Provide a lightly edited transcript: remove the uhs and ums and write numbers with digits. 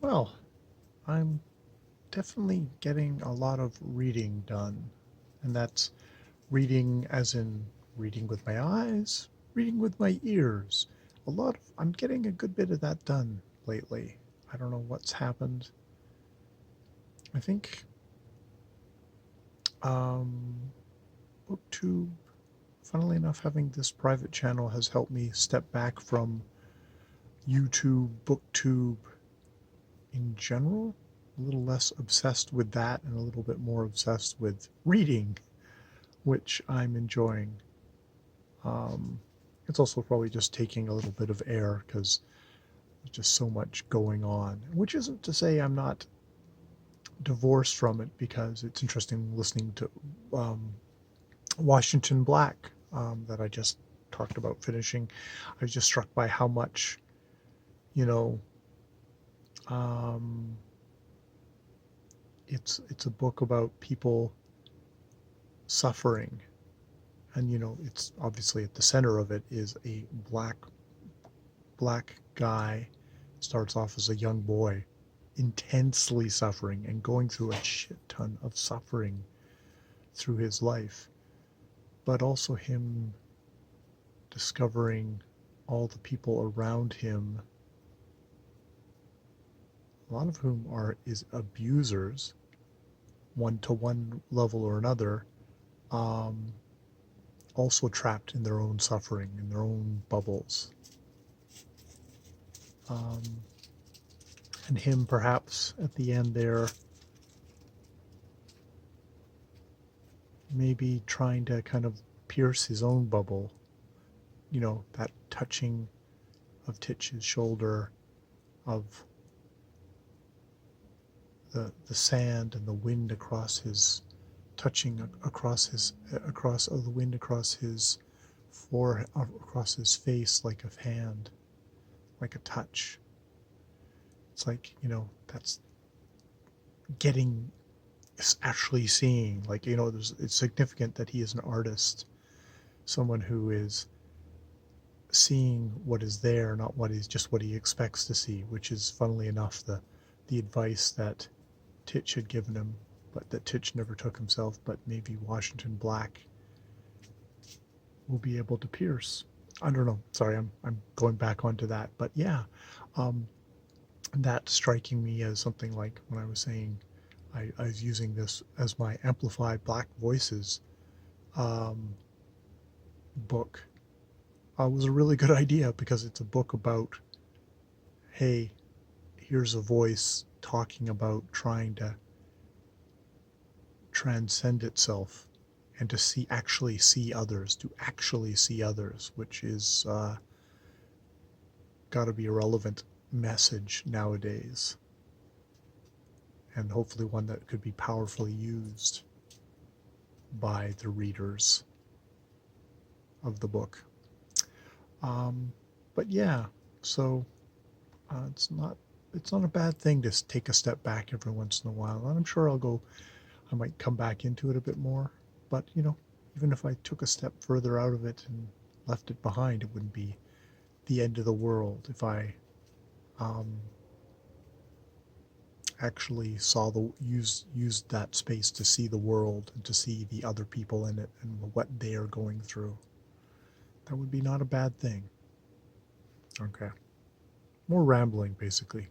Well, I'm definitely getting a lot of reading done, and that's reading as in reading with my eyes, reading with my ears. I'm getting a good bit of that done lately. I don't know what's happened. I think um, BookTube, funnily enough, having this private channel has helped me step back from YouTube, BookTube in general. A little less obsessed with that and a little bit more obsessed with reading, which I'm enjoying. Um, it's also probably just taking a little bit of air because there's just so much going on, which isn't to say I'm not divorced from it, because it's interesting listening to um, Washington Black, that I just talked about finishing. I was just struck by how much, you know, um, it's a book about people suffering, and it's obviously at the center of it is a black guy. Starts off as a young boy, intensely suffering and going through a shit ton of suffering through his life, but also him discovering all the people around him, a lot of whom are is abusers, one to one level or another, um, also trapped in their own suffering, in their own bubbles. Um, and him perhaps at the end there, maybe trying to kind of pierce his own bubble, that touching of Titch's shoulder, of the sand and the wind across his, touching across his, across the wind across his forehead, across his face, like a hand, like a touch. It's like, that's getting, actually seeing, like, it's significant that he is an artist, someone who is seeing what is there, not what is just what he expects to see, which is, funnily enough, the advice that Titch had given him, but that Titch never took himself. But maybe Washington Black will be able to pierce. I don't know. Sorry, I'm going back onto that, but yeah, um, that striking me as something like when I was saying I was using this as my amplified Black Voices um, book. Was a really good idea, because it's a book about, hey, here's a voice talking about trying to transcend itself and to actually see others, which is got to be a relevant message nowadays, and hopefully one that could be powerfully used by the readers of the book. Um, but yeah, so it's not a bad thing to take a step back every once in a while, and I'm sure I might come back into it a bit more. But even if I took a step further out of it and left it behind, it wouldn't be the end of the world if I um, actually saw used that space to see the world and to see the other people in it and what they are going through. That would be not a bad thing. Okay, more rambling, basically.